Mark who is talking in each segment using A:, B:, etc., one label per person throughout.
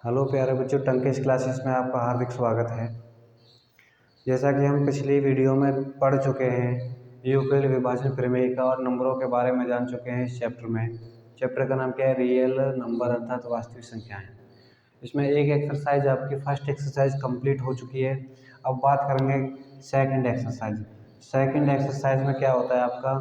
A: Hello प्यारे बच्चों, टंकेश classes में आपका हार्दिक स्वागत है। जैसा कि हम पिछली वीडियो में पढ़ चुके हैं, यूक्लिड विभाजन प्रमेय का और नंबरों के बारे में जान चुके हैं। इस चैप्टर में चैप्टर का नाम क्या है? रियल नंबर अर्थात वास्तविक संख्याएं। इसमें एक एक्सरसाइज आपकी फर्स्ट एक्सरसाइज कंप्लीट हो चुकी है। अब बात करेंगे सेकंड एक्सरसाइज। सेकंड एक्सरसाइज में क्या होता है आपका?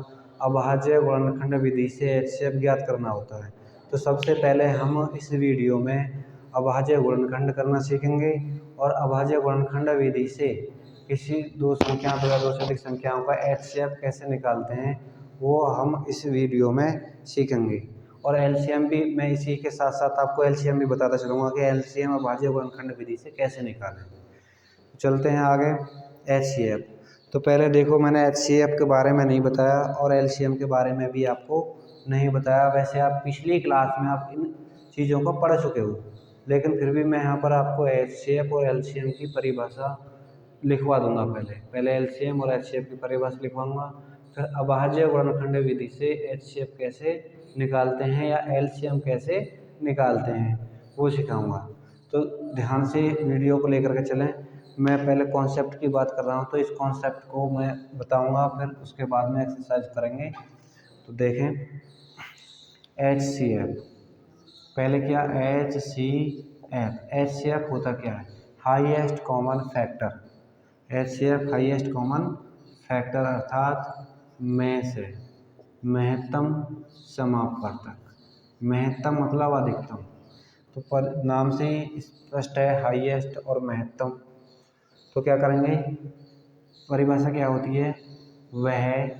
A: अभाज्य गुणनखंड विधि से HCF ज्ञात करना होता है। तो सबसे पहले हम इस वीडियो में अभाज्य गुणनखंड करना सीखेंगे और अभाज्य गुणनखंड विधि से किसी दो संख्या या दो से अधिक संख्याओं का HCF कैसे निकालते हैं वो हम इस वीडियो में सीखेंगे। और LCM भी मैं इसी के साथ साथ आपको LCM भी बताता चलूँगा कि LCM अभाज्य गुणनखंड विधि से कैसे निकालें। चलते हैं आगे। HCF तो पहले देखो, मैंने HCF के बारे में नहीं बताया और LCM के बारे में भी आपको नहीं बताया। वैसे आप पिछली क्लास में आप इन चीज़ों को पढ़ चुके हो, लेकिन फिर भी मैं यहाँ पर आपको HCF और LCM की परिभाषा लिखवा दूंगा। पहले LCM और HCF की परिभाषा लिखवाऊंगा, फिर अभाज्य गुणनखंड विधि से HCF कैसे निकालते हैं या LCM कैसे निकालते हैं वो सिखाऊंगा। तो ध्यान से वीडियो को लेकर के चलें। मैं पहले कॉन्सेप्ट की बात कर रहा हूँ, तो इस कॉन्सेप्ट को मैं बताऊंगा, फिर उसके बाद में एक्सरसाइज करेंगे। तो देखें, HCF पहले क्या? HCF होता क्या है? Highest common factor. HCF highest common factor अर्थात में से महत्तम समापवर्तक। महत्तम मतलब अधिकतम, तो पर नाम से ही स्पष्ट है, हाईएस्ट और महत्तम। तो क्या करेंगे? परिभाषा क्या होती है? वह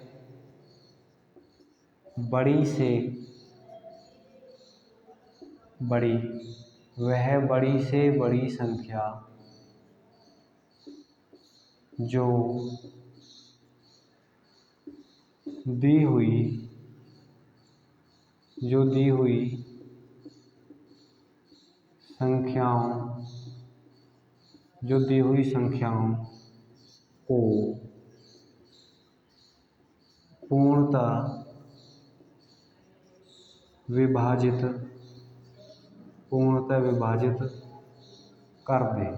A: बड़ी से बड़ी संख्या जो दी हुई संख्याओं को पूर्णतः विभाजित कर दे।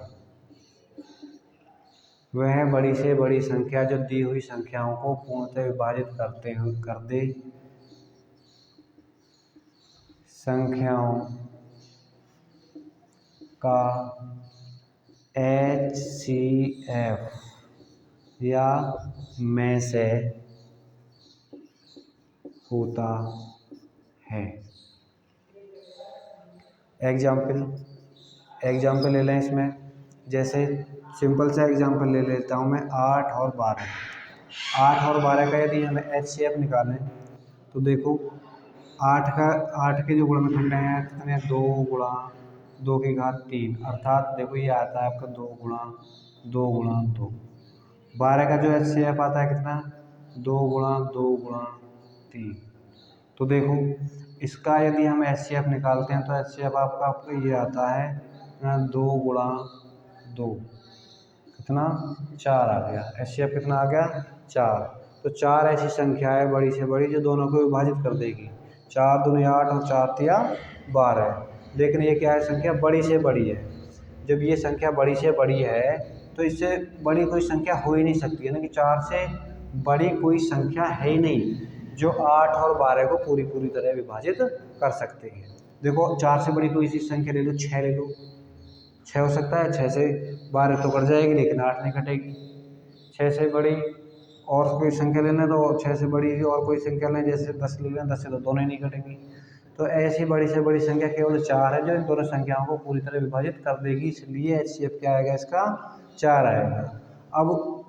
A: वह बड़ी से बड़ी संख्या जो दी हुई संख्याओं को पूर्णतः विभाजित कर दे। संख्याओं का HCF या में से होता है। एग्जाम्पल ले लें इसमें। जैसे सिंपल सा एग्जाम्पल ले लेता हूँ मैं, 8 और 12 का यदि हमें HCF निकालें तो देखो, 8 के जो गुणनखंड हैं कितने? 2 गुणा 2 की घात 3, अर्थात देखो ये आता है आपका 2 गुणा 2 गुणा 2। 12 का जो HCF आता है कितना? 2 गुणा 2 गुणा 3। तो देखो, इसका यदि हम HCF निकालते हैं तो HCF आपका ये आता है 2 गुणा 2 कितना? 4 आ गया। HCF कितना आ गया? 4। तो 4 ऐसी संख्या है बड़ी से बड़ी जो दोनों को विभाजित कर देगी। 4 दूनी 8 और 4 तिया 12। लेकिन ये क्या है? संख्या बड़ी से बड़ी है। जब ये संख्या बड़ी से बड़ी है तो इससे बड़ी कोई संख्या हो ही नहीं सकती है ना, कि 4 से बड़ी कोई संख्या है ही नहीं जो 8 और 12 को पूरी तरह विभाजित कर सकते हैं। देखो, 4 से बड़ी कोई सी संख्या ले लो, 6 ले लो, 6 हो सकता है। 6 से 12 तो कट जाएगी लेकिन 8 नहीं कटेगी। 6 से बड़ी और कोई संख्या लेना तो 6 से बड़ी और कोई संख्या लें, जैसे 10 ले लें, 10 से तो दोनों ही नहीं कटेंगी। तो ऐसी बड़ी से बड़ी संख्या केवल 4 है जो इन दोनों संख्याओं को पूरी तरह विभाजित कर देगी। इसलिए HCF क्या आएगा? इसका 4 आएगा। अब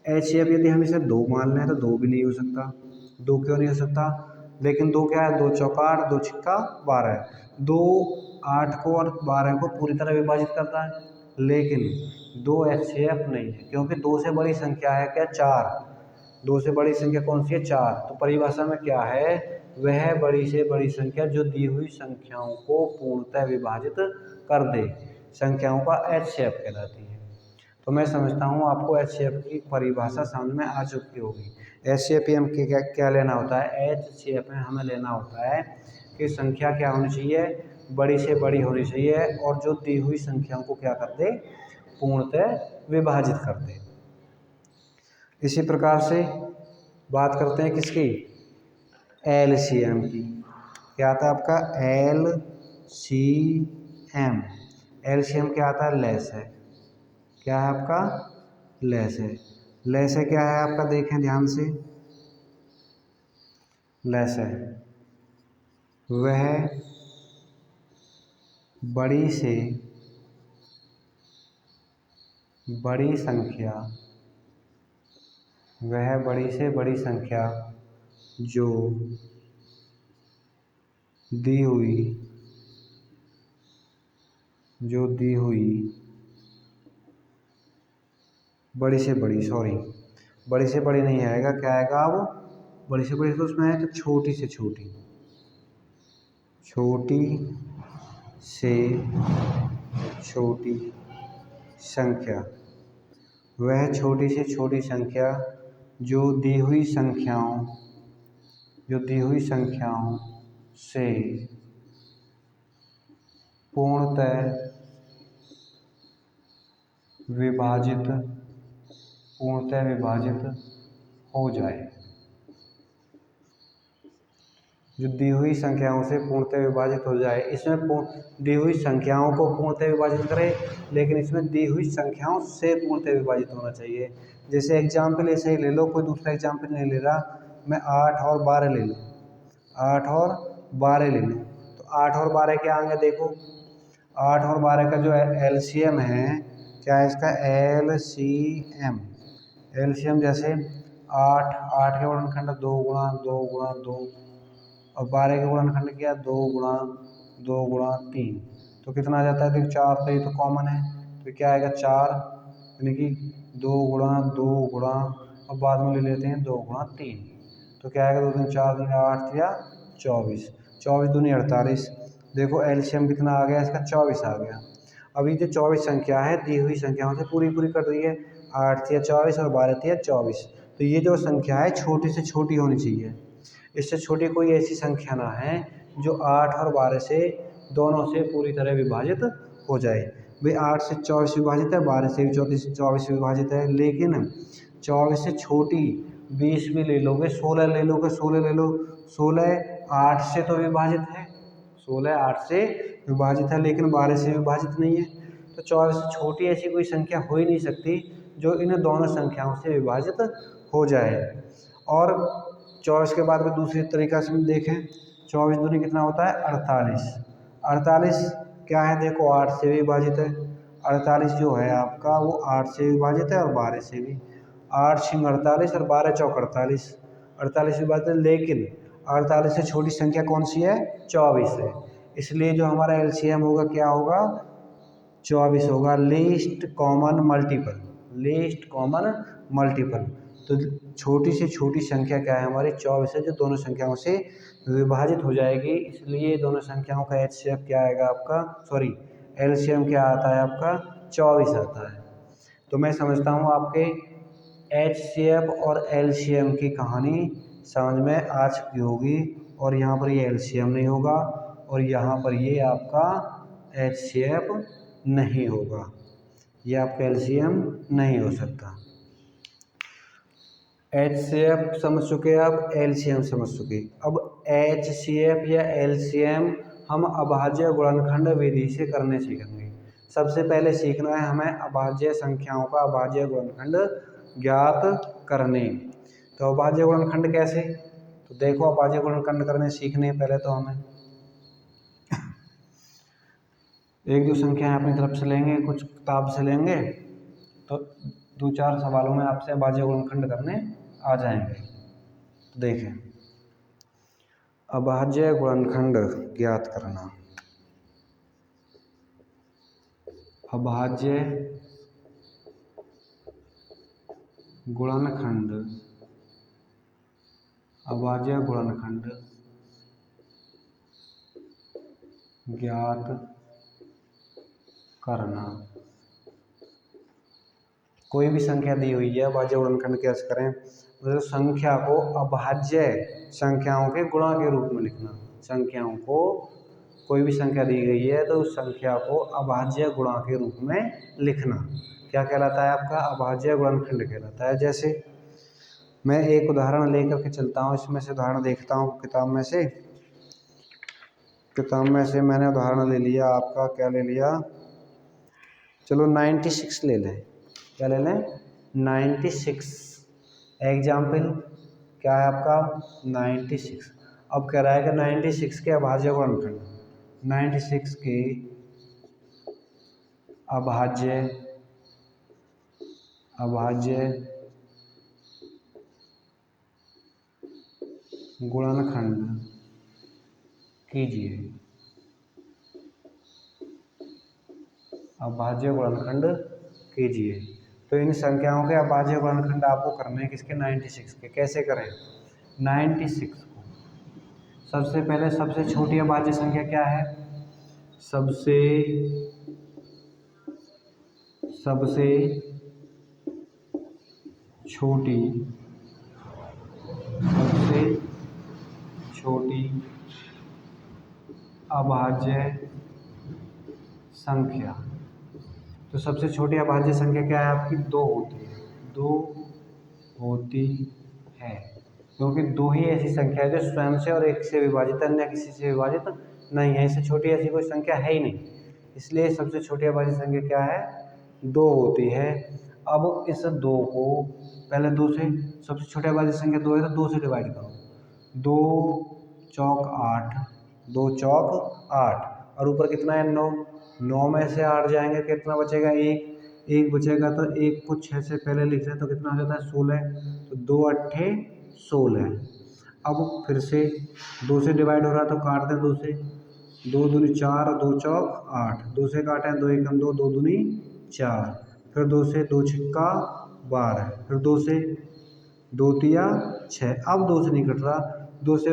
A: HCF यदि हम इसे 2 मान लें तो 2 भी नहीं हो सकता। 2 क्यों नहीं हो सकता? लेकिन 2 क्या है? 2 चौका 8, 2 छिक्का 12। 2 8 को और 12 को पूरी तरह विभाजित करता है, लेकिन 2 HCF नहीं है, क्योंकि 2 से बड़ी संख्या है क्या? 4। 2 से बड़ी संख्या कौन सी है? 4। तो परिभाषा में क्या है? वह बड़ी से बड़ी संख्या जो दी हुई संख्याओं को पूर्णतः विभाजित कर दे, संख्याओं का HCF कहलाती है। तो मैं समझता हूँ आपको HCF की परिभाषा समझ में आ चुकी होगी। HCF में हमको क्या लेना होता है? HCF में हमें लेना होता है कि संख्या क्या होनी चाहिए? बड़ी से बड़ी होनी चाहिए और जो दी हुई संख्याओं को क्या कर दे, पूर्णतः विभाजित कर दे। इसी प्रकार से बात करते हैं किसकी, एलसीएम की। क्या आता है आपका एलसीएम। एलसीएम क्या आता है, लेस है। क्या है आपका, लेस है। लेस है क्या है आपका, देखें ध्यान से, लेस है वह बड़ी से बड़ी संख्या, वह बड़ी से बड़ी संख्या जो दी हुई बड़ी से बड़ी, सॉरी बड़ी से बड़ी नहीं आएगा, क्या आएगा अब, बड़ी से बड़ी तो उसमें है तो छोटी से छोटी, छोटी से छोटी संख्या, वह छोटी से छोटी संख्या जो दी हुई संख्याओं से पूर्णतः विभाजित हो जाए। जो दी हुई संख्याओं से पूर्णतः विभाजित हो जाए, इसमें दी हुई संख्याओं को पूर्णतः विभाजित करें, लेकिन इसमें दी हुई संख्याओं से पूर्णतः विभाजित होना चाहिए। जैसे एग्जाम्पल ऐसे ही ले लो, कोई दूसरा एग्जाम्पल नहीं ले रहा, मैं 8 और 12 ले लूँ, 8 और 12 ले लूँ, तो 8 और 12 के आगे देखो, 8 और 12 का जो एलसीएम है, क्या है इसका, एलसीएम जैसे 8 के गुणनखंड 2 गुणा 2 गुणा 2 और 12 के गुणनखंड किया 2 गुणा 2 गुणा 3, तो कितना आ जाता है, देखो 4, तो ये तो कॉमन है, तो क्या आएगा 4, यानी कि 2 गुणा 2 गुणा, और बाद में ले लेते हैं 2 गुणा 3, तो क्या आएगा, 2 दूनी 4 दूनी 8 या 24, 24 दूनी 48, देखो एलसीएम कितना आ गया इसका, 24 आ गया। अभी जो 24 संख्या है दी हुई संख्याओं से पूरी कर रही है, 8 या 24 और 12 या 24, तो ये जो संख्या है छोटी से छोटी होनी चाहिए, इससे छोटी कोई ऐसी संख्या ना है जो 8 और 12 से दोनों से पूरी तरह विभाजित हो जाए। भाई 8 से 24 विभाजित है, 12 से भी 24 विभाजित है, लेकिन 24 से छोटी 20 भी ले लोगे, 16 ले लोगे, 16 ले लो, 16 8 से तो विभाजित है, 16 8 से विभाजित है, लेकिन 12 से विभाजित नहीं है, तो 24 से छोटी ऐसी कोई संख्या हो ही नहीं सकती जो इन दोनों संख्याओं से विभाजित हो जाए। और 24 के बाद में दूसरी तरीका से हम देखें, 24 दूनी कितना होता है, 48, 48 क्या है, देखो 8 से भी विभाजित है, 48 जो है आपका वो 8 से विभाजित है और 12 से भी, 8 छिंग 48 और 12 चौक 48, 48 विभाजित है, लेकिन 48 से छोटी संख्या कौन सी है, 24 है, इसलिए जो हमारा एलसीएम होगा क्या होगा, 24 होगा, लीस्ट कॉमन मल्टीपल। तो छोटी से छोटी संख्या क्या है हमारी, 24 है, जो दोनों संख्याओं से विभाजित हो जाएगी, इसलिए दोनों संख्याओं का एचसीएफ क्या आएगा आपका, सॉरी एलसीएम क्या आता है आपका, 24 आता है। तो मैं समझता हूँ आपके एचसीएफ और एलसीएम की कहानी समझ में आ चुकी होगी, और यहाँ पर ये एलसीएम नहीं होगा और यहाँ पर ये आपका एचसीएफ नहीं होगा, ये आपका एलसीएम नहीं हो सकता। एचसीएफ समझ चुके, अब एलसीएम समझ चुके। अब एचसीएफ या एलसीएम हम अभाज्य गुणनखंड विधि से करने सीखेंगे। सबसे पहले सीखना है हमें अभाज्य संख्याओं का अभाज्य गुणनखंड ज्ञात करने। तो अभाज्य गुणनखंड कैसे, तो देखो अभाज्य गुणनखंड करने सीखने पहले तो हमें एक दो संख्याएं अपनी तरफ से लेंगे, कुछ किताब से लेंगे, तो 2-4 सवालों में आपसे अभाज्य गुणनखंड करने आ जाएंगे। तो देखें, अभाज्य गुणनखंड ज्ञात करना, अभाज्य गुणनखंड ज्ञात करना। कोई भी संख्या दी हुई है, अभाज्य गुणनखंड कैसे करें, मतलब संख्या को अभाज्य संख्याओं के गुणा के रूप में लिखना, संख्याओं को कोई भी संख्या दी गई है तो उस संख्या को अभाज्य गुणा के रूप में लिखना क्या कहलाता है? आपका अभाज्य गुणनखंड कहलाता है। जैसे मैं एक उदाहरण लेकर के चलता हूँ, इसमें से उदाहरण देखता हूँ किताब में से मैंने उदाहरण ले लिया। आपका क्या ले लिया? चलो 96 ले लें। क्या ले लें? 96 एग्जाम्पल क्या है आपका? 96। अब कह रहा है कि 96 के अभाज्य गुणनखंड, 96 के अभाज्य गुणनखंड कीजिए। अभाज्य गुणनखंड कीजिए। तो इन संख्याओं के अभाज्य गुणनखंड आपको करने हैं किसके? 96 के। कैसे करें? 96 को सबसे पहले सबसे छोटी अभाज्य संख्या क्या है? सबसे छोटी अभाज्य संख्या। तो सबसे छोटी अभाज्य संख्या क्या है आपकी? 2 होती है क्योंकि 2 ही ऐसी संख्या है जो स्वयं से और 1 से विभाजित, अन्य किसी से विभाजित नहीं है। इससे छोटी ऐसी कोई संख्या है ही नहीं, इसलिए सबसे छोटी अभाज्य संख्या क्या है? 2 होती है। अब इस 2 को पहले 2 से, सबसे छोटी अभाज्य संख्या 2 है तो 2 से डिवाइड करो। 2 चौक 8, 2 चौक 8 और ऊपर कितना है? 9। 9 में से 8 जाएंगे, कितना बचेगा? 1 बचेगा। तो 1 को 6 से पहले लिख रहे हैं तो कितना हो जाता है? 16। तो 2 अट्ठे 16। अब फिर से 2 से डिवाइड हो रहा है तो काट दें 2 से। 2 दूनी 4, 2 चौक 8, 2 से काटें 2 एकम 2, 2 दूनी 4, फिर 2 से 2 छिक्का 12, फिर 2 से 2 तिया 6। अब 2 से नहीं कट रहा, 2 से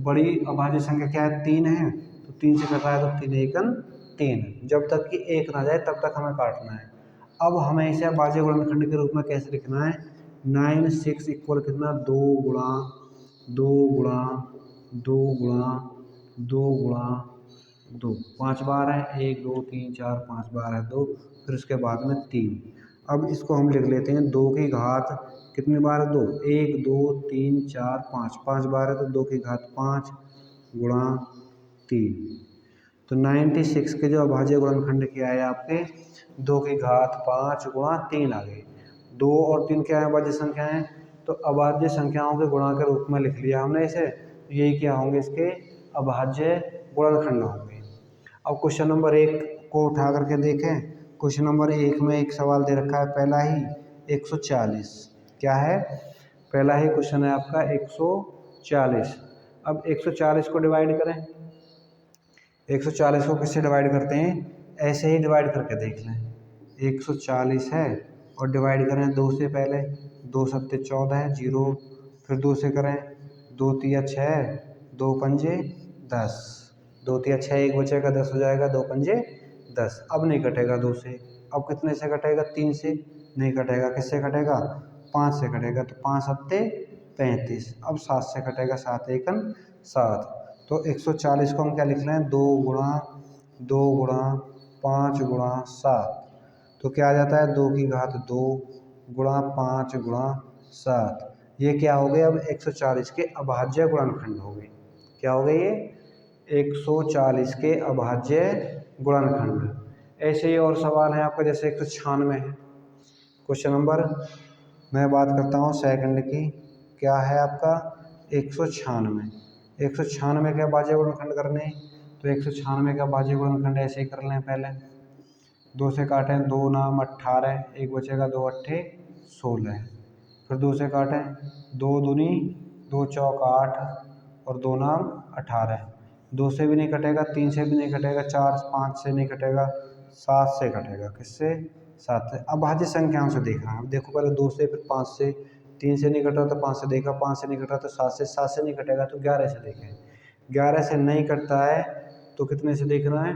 A: बड़ी अभाज्य संख्या क्या है? 3 है, तो 3 से कट रहा है तो 3 एकम 3। जब तक कि 1 ना जाए तब तक हमें काटना है। अब हमें इसे अभाज्य गुणनखंड के रूप में कैसे लिखना है? 96 इक्वल कितना? 2 गुणा 2 गुणा 2 गुणा 2 गुणा 2, 5 बार है, 1 2 3 4 5 बार है 2, फिर उसके बाद में 3। अब इसको हम लिख लेते हैं 2 की घात कितनी बार है? 2, 1 2 3 4 5, 5 बार है तो 2 की घात 5 गुणा 3। तो 96 के जो अभाज्य गुणनखंड क्या है आपके? 2 की घात 5 गुणा 3 आ गए। 2 और 3 क्या है? अभाज्य संख्या है, तो अभाज्य संख्याओं के गुणा के रूप में लिख लिया हमने इसे। यही क्या होंगे? इसके अभाज्य गुणनखंड होंगे। अब क्वेश्चन नंबर 1 को उठा करके देखें। क्वेश्चन नंबर 1 में एक सवाल दे रखा है, पहला ही 140। क्या है? पहला ही क्वेश्चन है आपका 140। अब 140 को डिवाइड करें। 140 को किससे डिवाइड करते हैं? ऐसे ही डिवाइड करके देख लें। 140 है और डिवाइड करें 2 से पहले, 2 सत्ते 14 है 0, फिर 2 से करें, 2 तिया 6, 2 पंजे 10, 2 तिया 6, 1 बचेगा 10 हो जाएगा, 2 पंजे 10। अब नहीं कटेगा 2 से, अब कितने से कटेगा? 3 से नहीं कटेगा, किससे कटेगा? 5 से कटेगा। तो 5 सत्ते 35, अब 7 से कटेगा, 7 एकम 7। तो 140 को हम क्या लिख रहे हैं? 2 गुणा 2 गुणा 5 गुणा 7, तो क्या आ जाता है? 2 की घात 2 गुणा 5 गुणा 7। ये क्या हो गए? अब 140 के अभाज्य गुणनखंड हो गए। क्या हो गए ये? 140 के अभाज्य गुणनखंड। ऐसे ही और सवाल है आपका, जैसे 196 है। क्वेश्चन नंबर मैं बात करता हूँ सेकंड की। क्या है आपका? 196। 196 के अभाज्य गुणनखंड करने, तो 196 का अभाज्य गुणनखंड ऐसे ही कर लें। पहले 2 से काटें, 2 नाम 18, 1 बचेगा, 2 अट्ठे 16, फिर 2 से काटें, 2 दूनी 2 चौक 8 और 2 नाम 18, 2 से भी नहीं कटेगा, 3 से भी नहीं कटेगा, 4 5 से नहीं कटेगा, 7 से कटेगा। किससे? 7 से। अभाज्य संख्याओं से देखना है। देखो पहले 2 से, फिर 5 से, 3 से नहीं कट रहा तो 5 से देखा, 5 से नहीं कट रहा तो 7 से, 7 से नहीं कटेगा तो 11 से देखें, 11 से नहीं कटता है तो कितने से देखना है?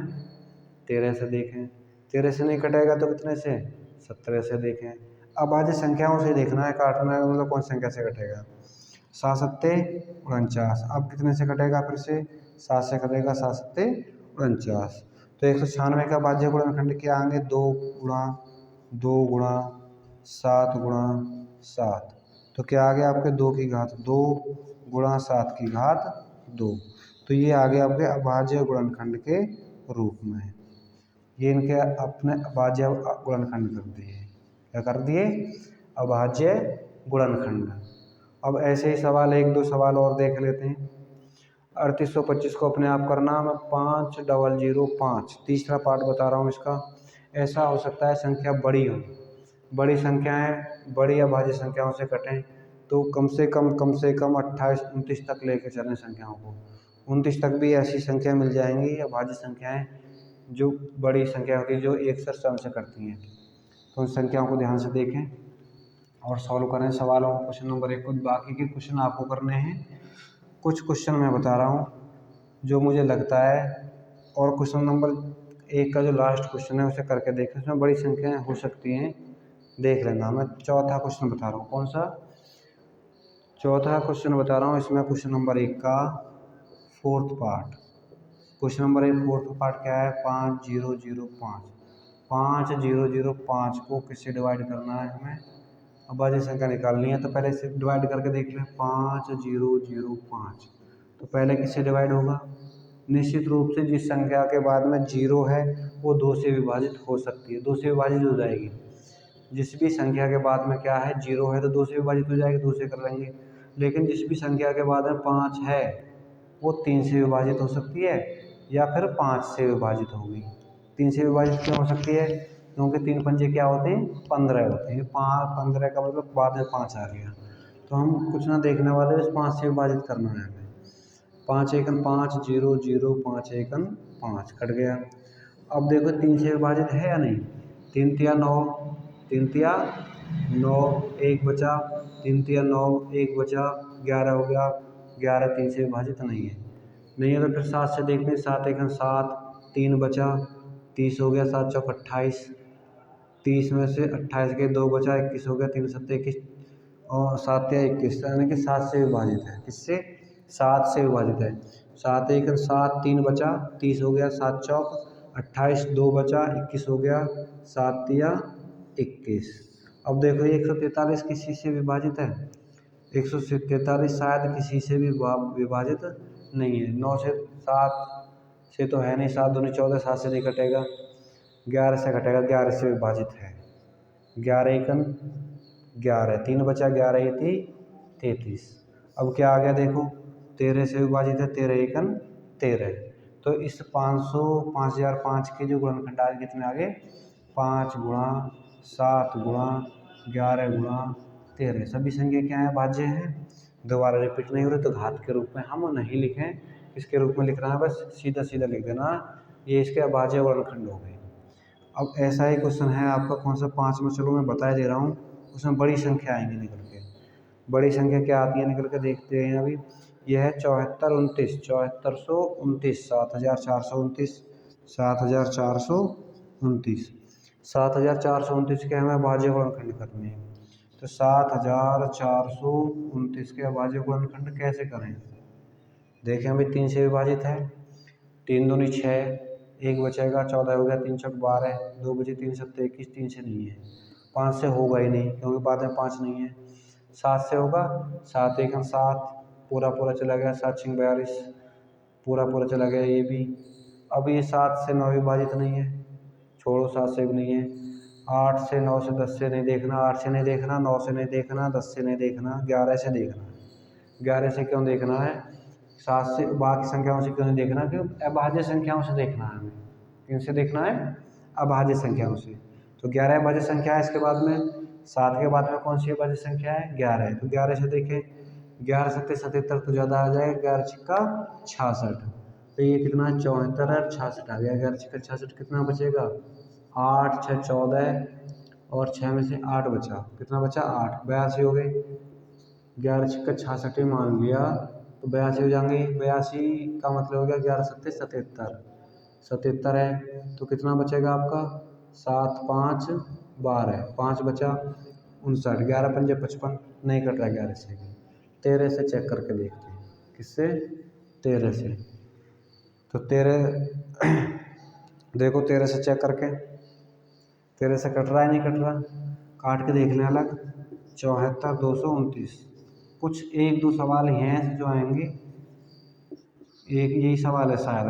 A: 13 से देखें, 13 से नहीं कटेगा तो कितने से? 17 से देखें। अभाज्य संख्याओं से देखना है, काटना है, मतलब कौन संख्या से कटेगा। 7 सत्ते 49, अब कितने से कटेगा? फिर से 7 से कटेगा, 7 सत्ते 49। तो 196 का भाज्य गुणनखंड क्या आएंगे? 2 गुणा 7 तो क्या आ गया आपके 2 की घात 2 गुणा 7 की घात 2। तो ये आ गया आपके अभाज्य गुणनखंड के रूप में। ये इनके अपने अभाज्य गुणनखंड कर दिए। क्या कर दिए? अभाज्य गुणनखंड। अब ऐसे ही सवाल 1-2 सवाल और देख लेते हैं। 3825 को अपने आप करना। मैं 5005 तीसरा पार्ट बता रहा हूँ इसका। ऐसा हो सकता है संख्या बड़ी हो, बड़ी संख्याएं बड़ी अभाज्य संख्याओं से कटें, तो कम से कम 28 29 तक लेके चलें संख्याओं को। 29 तक भी ऐसी संख्या मिल जाएंगी अभाज्य संख्याएं जो बड़ी संख्या होती है, जो 1 से स्वयं से करती हैं। तो उन संख्याओं को ध्यान से देखें और सॉल्व करें सवालों को। क्वेश्चन नंबर 1 को, बाकी के क्वेश्चन आपको करने हैं। कुछ क्वेश्चन मैं बता रहा हूँ जो मुझे लगता है, और क्वेश्चन नंबर 1 का जो लास्ट क्वेश्चन है उसे करके देखें, उसमें बड़ी संख्याएं हो सकती हैं, देख लेना। मैं चौथा क्वेश्चन बता रहा हूँ। कौन सा? चौथा क्वेश्चन बता रहा हूँ। इसमें क्वेश्चन नंबर 1 का fourth part. Question number 1 fourth part क्या है? 5005। 5005 को किससे डिवाइड करना है हमें? अभाज्य संख्या निकालनी है, तो पहले इसे डिवाइड करके देख लें। 5005 तो पहले किससे डिवाइड होगा? निश्चित रूप से जिस संख्या के बाद में 0 है वो 2 से विभाजित हो सकती है, 2 से विभाजित हो जाएगी। जिस भी संख्या के बाद में क्या है? 0 है, तो 2 से विभाजित हो जाएगी, 2 से कर लेंगे। लेकिन जिस भी संख्या के बाद में 5 है वो 3 से विभाजित हो सकती है या फिर 5 से विभाजित होगी। 3 से विभाजित क्यों हो सकती है? क्योंकि 3 पंजे क्या होते हैं? 15 होते हैं। 15 का मतलब बाद में 5 आ गया, तो हम कुछ ना देखने वाले, बस 5 से विभाजित करना है हमें। 5 एकन 5 0 0 5 एकन 5 कट गया। अब देखो 3 से विभाजित है या नहीं? 3 तिया 9, 3 तिया 9, 1 बचा, 3 तिया 9, 1 बचा, 11 हो गया। 11 3 से विभाजित नहीं है। नहीं है तो फिर 7 से देखते हैं। 7 एकन 7, 3 बचा, 30 हो गया, 7 चौक 28, 30 में से 28 के 2 बचा, 21 हो गया, 3 7 21 और 7 या 21, यानी कि 7 से विभाजित है। किससे? 7 से विभाजित है। 7 एकन 7, 3 बचा, 30 हो गया, 7 चौक 28, 2 बचा, 21 हो गया, 7 तिया 21। अब देखो 143 किसी से विभाजित है? 143 शायद किसी से भी विभाजित नहीं है। 9 से 7 से तो है नहीं, 7 दूनी 14, 7 से नहीं कटेगा, 11 से कटेगा, 11 से विभाजित है। 11 एकन 11, 3 बचा, 11 ये थी 33। अब क्या आ गया देखो? 13 से विभाजित है, 13 एकन 13। तो इस 5005 के जो गुणनखंड आगे कितने आ गए? 5 गुणा 7 गुणा 11 गुणा 13। सभी संख्या क्या है? भाज्य हैं। दोबारा रिपीट नहीं हो रही, तो घात के रूप में हम नहीं लिखें, इसके रूप में लिख रहा है, बस सीधा सीधा लिख देना। ये इसके अभाज्य गुणनखंड हो गए। अब ऐसा ही क्वेश्चन है आपका, कौन सा? 5 में, चलो मैं बता दे रहा हूँ। उसमें बड़ी संख्या आएंगी निकल के। बड़ी संख्या क्या आती है निकल के, देखते हैं अभी। यह है 7429, 7429, 7429, 7429, 7429 के हमें अभाज्य गुणनखंड करने हैं। तो 7429 के अभाज्य गुणनखंड कैसे करें? देखें अभी 3 से विभाजित है। 3 दूनी 6, 1 बचेगा, 14 हो गया, 3 चौक 12, 2 बचे, 3 सत्ते 21, 3 से नहीं है। 5 से होगा ही नहीं क्योंकि बाद में 5 नहीं है। 7 से होगा, 7 एकम 7, पूरा पूरा चला गया, 7 छिंग 42, पूरा पूरा चला गया ये भी। अब ये 7 से 9 विभाजित नहीं है, छोड़ो, 7 से भी नहीं है। 8 से 9 से 10 से नहीं देखना, 8 से नहीं देखना, 9 से नहीं देखना, 10 से नहीं देखना, 11 से देखना। 11 से क्यों देखना है? 7 से बाकी संख्याओं से क्यों नहीं देखना? क्योंकि अभाज्य संख्याओं से देखना है हमें। किनसे देखना है? अभाज्य संख्याओं से। तो 11 अभाज्य संख्या है। इसके बाद में 7 के बाद में कौन सी अभाज्य संख्या है? 11 है। तो 11 से देखें, 11 सत्ते 77 तो ज़्यादा आ जाएगा, 11 छिक्का 66। तो ये कितना? 74 और 66 आ गया। 11 छिक्का 66, कितना बचेगा? 8 6 14 और 6 में से 8 बचा, कितना बचा? 8, 82 हो गए। 11 छिक्का 66 मान लिया तो 82 हो जाएंगे। 82 का मतलब हो गया 11 सत्ते 77, 77 है। तो कितना बचेगा आपका? 7 5 12, 5 बचा 59, 11 पंजे 55, नहीं कट रहा 11 से भी। 13 से चेक करके देखते हैं। किससे? 13 से। तो 13 देखो 13 से चेक करके 13 से कट रहा है नहीं कट रहा, काट के देख लें अलग। 74 229, कुछ एक दो सवाल हैं जो आएंगे, एक यही सवाल है शायद।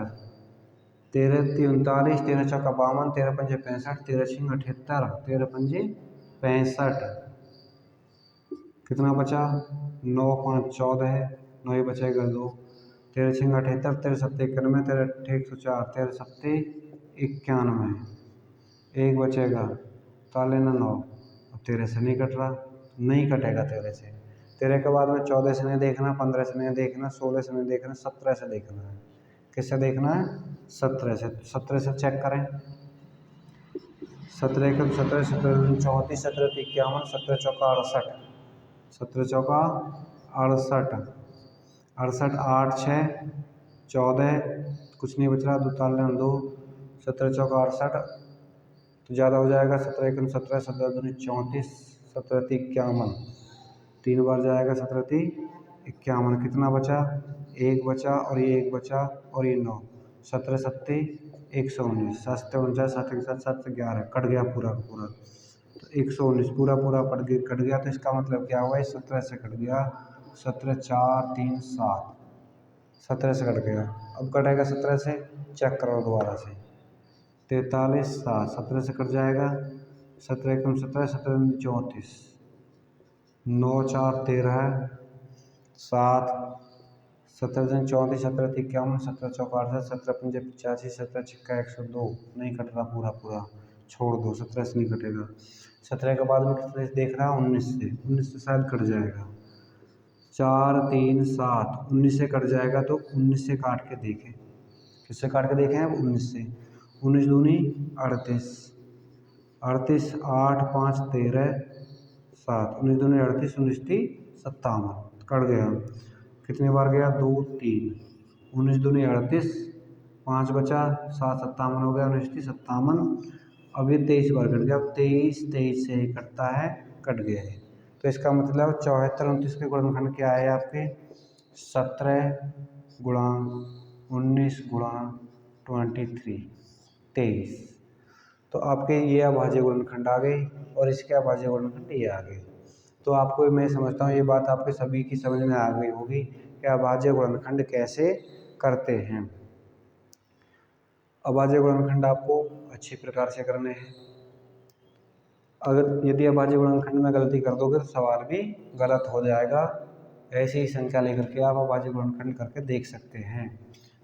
A: 13 39, 13 चौका 52, 13 पंजे 65, 13 छिंग 78, 13 पंजे 65, कितना बचा? 9 5 14 है, 9 ही बचेगा 2। 13 छिंग 78, 13 सत्ते 91, 13 अट्ठे 104, 13 सत्ते 91, एक बचेगा, ताले ना 9। अब 13 से नहीं कट रहा, नहीं कटेगा 13 से। 13 के बाद में 14 से नहीं देखना, 15 से नहीं देखना, 16 से नहीं देखना, 17 से देखना है। किससे देखना है? 17 से। 17 से चेक करें। 17 एकम 17, 17 34, 17 51, 17 चौका 68, 17 चौका 68, 68 8 6 14, कुछ नहीं बच रहा, 2 ताले 2, 17 चौका 68, तो ज़्यादा हो जाएगा। 17 एकम 17, 17 दूनी 34, 17 51, 3 बार जाएगा, 17 51, कितना बचा? 1 बचा और ये 1 बचा और ये 9, 17 सत्ते 119, 7 सत्ते 49, 7 के साथ 7 से 11, कट गया पूरा का पूरा, तो 119 पूरा पूरा कट गया। तो इसका मतलब क्या हुआ? 17 से कट गया, 17 4 3 7, 17 से कट गया। अब कटेगा 17 से, चेक करो दोबारा से। 43 7, 17 से कट जाएगा, 17 एकम 17, 17 दूनी 34, 9 4 13, 7, 17 दूनी 34, 17 51, 17 चौका 68, 17 पंजे 85, 17 छिक्का 102, नहीं कट रहा पूरा पूरा, छोड़ दो, 17 से नहीं कटेगा। 17 के बाद में कितने से देख रहा? 19 से, 19 से शायद कट जाएगा। 4 3 7, 19 से कट जाएगा, तो 19 से काट के देखें। किससे काट के देखें? अब 19 से। 19 दूनी 38, 38 8 5 13 7, 19 दूनी 38, 19 ती 57, कट गया। कितनी बार गया? 2 3, 19 दूनी 38, 5 बचा, 7 57 हो गया, 19 ती 57, अब ये 23 बार कट गया। अब 23 23 से ही कटता है, कट गया है। तो इसका मतलब 74 29 के गुणनखंड क्या है आपके? 17 गुणा 19 गुणा 23, 23। तो आपके ये अभाज्य गुणनखंड आ गए और इसके अभाज्य गुणनखंड ये आ गए। तो आपको मैं समझता हूँ ये बात आपके सभी की समझ में आ गई होगी कि अभाज्य गुणनखंड कैसे करते हैं। अभाज्य गुणनखंड आपको अच्छी प्रकार से करने हैं। अगर यदि अभाज्य गुणनखंड में गलती कर दोगे तो सवाल भी गलत हो जाएगा। ऐसी ही संख्या लेकर के आप अभाज्य गुणनखंड करके देख सकते हैं।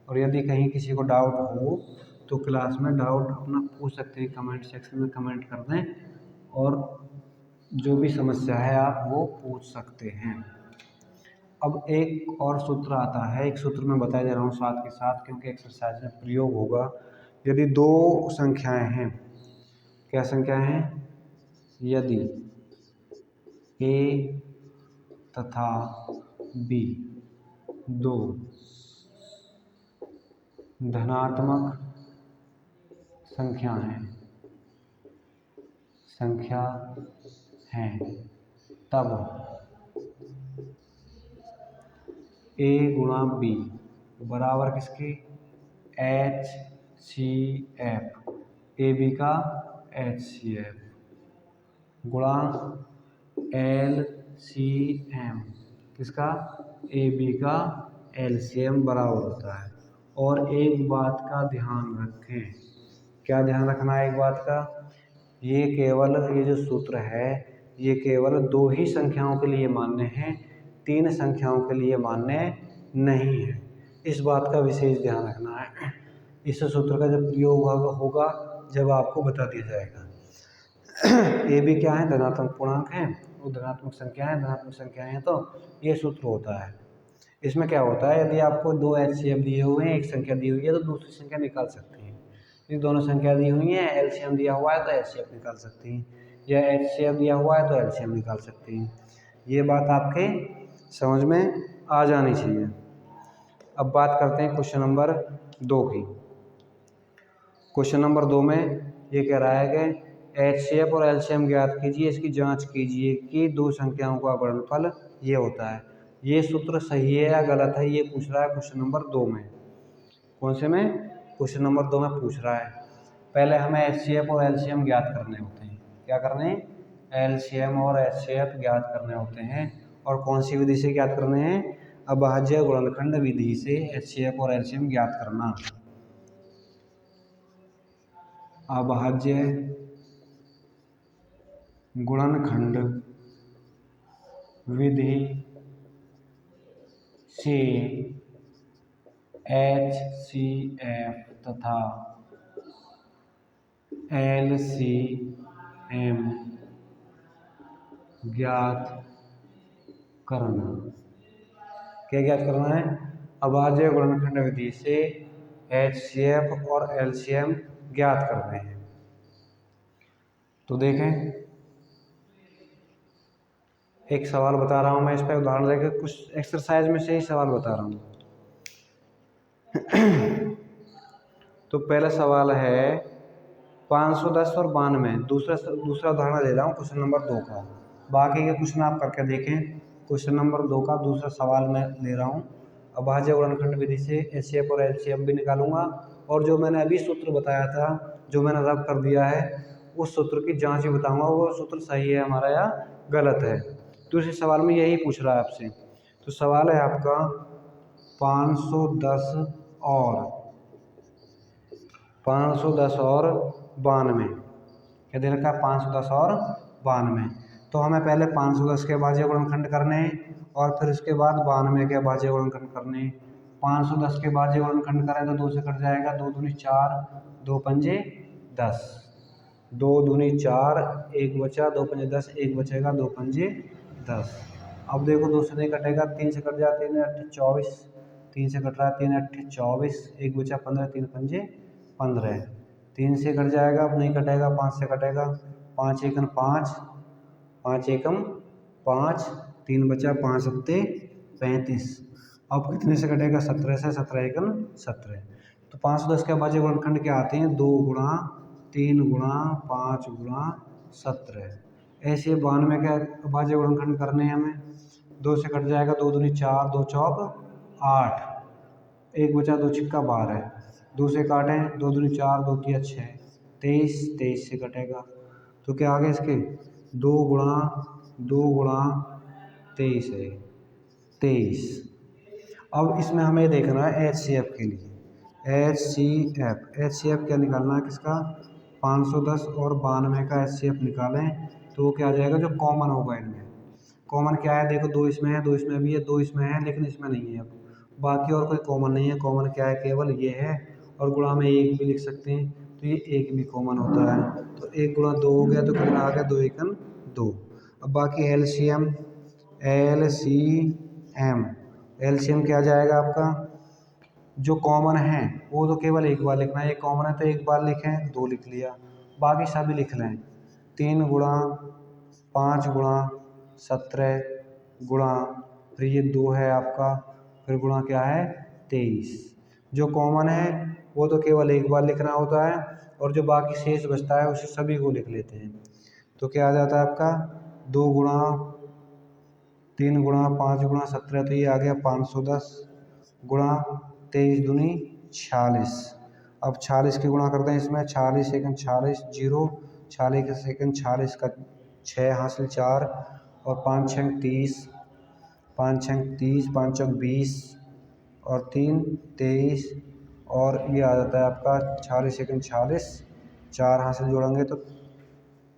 A: और यदि कहीं किसी को डाउट हो तो क्लास में डाउट अपना पूछ सकते हैं, कमेंट सेक्शन में कमेंट कर दें और जो भी समस्या है आप वो पूछ सकते हैं। अब एक और सूत्र आता है, एक सूत्र मैं बता दे रहा हूँ साथ के साथ, क्योंकि एक्सरसाइज में प्रयोग होगा। यदि दो संख्याएं हैं, क्या संख्याएं हैं? यदि A तथा B दो धनात्मक संख्या हैं, तब A गुणा B बराबर किसके? HCF, AB का HCF गुणा LCM, किसका? AB का LCM बराबर होता है। और एक बात का ध्यान रखें, क्या ध्यान रखना है एक बात का? ये जो सूत्र है ये केवल दो ही संख्याओं के लिए मान्य है, तीन संख्याओं के लिए मान्य नहीं है। इस बात का विशेष ध्यान रखना है। इस सूत्र का जब प्रयोग होगा जब आपको बता दिया जाएगा। ए भी क्या है? धनात्मक पूर्णांक है, वो धनात्मक संख्याएं हैं, तो ये सूत्र होता है। इसमें क्या होता है, यदि आपको दो एलसीएम दिए हुए हैं, एक संख्या दी हुई है तो दूसरी संख्या निकाल सकते हैं। यदि दोनों संख्या दी हुई हैं, एलसीएम दिया हुआ है तो एलसीएम निकाल सकते हैं, या एचसीएफ दिया हुआ है तो एलसीएम निकाल सकते हैं। ये बात आपके समझ में आ जानी चाहिए। अब बात करते हैं क्वेश्चन नंबर 2 की। क्वेश्चन नंबर 2 में ये कह रहा है कि एचसीएफ और एलसीएम ज्ञात कीजिए, इसकी जांच कीजिए कि दो संख्याओं का गुणनफल ये होता है। ये सूत्र सही है या गलत है, ये पूछ रहा है क्वेश्चन नंबर 2 में। कौन से में? क्वेश्चन नंबर 2 में पूछ रहा है। पहले हमें HCF और LCM ज्ञात करने होते हैं। क्या करने? LCM और HCF ज्ञात करने होते हैं। और कौन सी विधि से ज्ञात करने हैं? अभाज्य गुणनखंड विधि से HCF और LCM ज्ञात करना। अभाज्य गुणनखंड विधि से HCF तथा LCM ज्ञात करना। क्या ज्ञात करना है? अभाज्य गुणनखंड विधि से HCF और LCM ज्ञात करने हैं। तो देखें, एक सवाल बता रहा हूं मैं, इस पर उदाहरण लेकर कुछ एक्सरसाइज में से ही सवाल बता रहा हूं। तो पहला सवाल है 510 और 92। दूसरा उदाहरण ले रहा हूँ क्वेश्चन नंबर 2 का। बाकी के क्वेश्चन आप करके देखें। क्वेश्चन नंबर 2 का दूसरा सवाल मैं ले रहा हूँ। अभाज्य गुणनखंड विधि से HCF और LCM भी निकालूंगा, और जो मैंने अभी सूत्र बताया था, जो मैंने रब कर दिया है, उस सूत्र की जांच भी बताऊंगा वो सूत्र सही है हमारा या गलत है। दूसरे सवाल में यही पूछ रहा है आपसे। तो सवाल है आपका 510 और 92। क्या दे रखा है? 510 और 92। तो हमें पहले 510 के अभाज्य गुणनखंड करने हैं और फिर उसके बाद 92 के अभाज्य गुणनखंड करने हैं। 510 के अभाज्य गुणनखंड करें तो 2 से कट जाएगा, 2 दूनी 4, 2 पंजे 10, 2 दूनी 4, 1 बचा, 2 पंजे 10, 1 बचेगा, 2 पंजे 10। अब देखो 2 से नहीं कटेगा, 3 से कट जाते हैं 8 24, 3 से कट रहा है 3 8 24, 1 बचा 15, 3 पंजे 15, 3 से कट जाएगा, अब नहीं कटेगा, 5 से कटेगा, 5 एकम 5, 5 एकम 5, 3 बचा, 5 सत्ते 35। अब कितने से कटेगा? 17 से, 17 एकम 17। तो 510 के अभाज्य गुणनखंड क्या आते हैं? 2 गुणा 3 गुणा 5 गुणा 17। ऐसे 92 के अभाज्य गुणनखंड करने हैं हमें। 2 से कट जाएगा, 2 दूनी 4, 2 चौक 8, 1 बचा, 2 छिक्का 12, 2 से काटें, 2 दूनी 4, 2 तिया 6, 23, 23 से कटेगा। तो क्या आ गया इसके? 2 गुणा 23 है 23। अब इसमें हमें देखना है HCF के लिए। HCF क्या निकालना है किसका? 510 और 92 का HCF निकालें तो वो क्या आ जाएगा? जो कॉमन होगा इनमें। कॉमन क्या है? देखो 2 इसमें है, 2 इसमें भी है, 2 इसमें है, लेकिन इसमें नहीं है। अब बाकी और कोई कॉमन नहीं है। कॉमन क्या है? केवल ये है, और गुणा में 1 भी लिख सकते हैं, तो ये 1 भी कॉमन होता है। तो 1 गुणा 2 हो गया, तो कितना आ गया? 2 एकम 2। अब बाकी LCM क्या जाएगा आपका? जो कॉमन है वो तो केवल एक बार लिखना है। ये कॉमन है तो एक बार लिखें, 2 लिख लिया, बाकी सभी लिख लें। 3 गुणा 5 गुणा 17 गुणा, फिर ये 2 है आपका, फिर गुणा क्या है? 23। जो कॉमन है वो तो केवल एक बार लिखना होता है, और जो बाकी शेष बचता है उसे सभी को लिख लेते हैं। तो क्या आ जाता है आपका? 2 गुणा 3 गुणा 5 गुणा 17, तो ये आ गया 510 गुणा 23 दूनी 46। अब 46 की गुणा करते हैं इसमें। 46 सेकंड 46 जीरो, 46 सेकंड 46 का 6 हासिल 4, और 5 छंग 30, 5 छंग 30, 5 चौक 20, और 3 23, और ये आ जाता है आपका 46 सेकंड 46, 4 हासिल जोड़ेंगे तो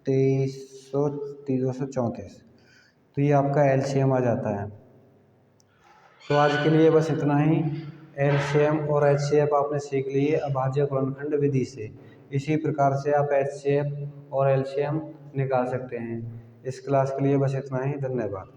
A: 234। तो ये आपका LCM आ जाता है। तो आज के लिए बस इतना ही। LCM और HCF आपने सीख लिए अभाज्य गुणनखंड विधि से। इसी प्रकार से आप HCF और LCM निकाल सकते हैं। इस क्लास के लिए बस इतना ही। धन्यवाद।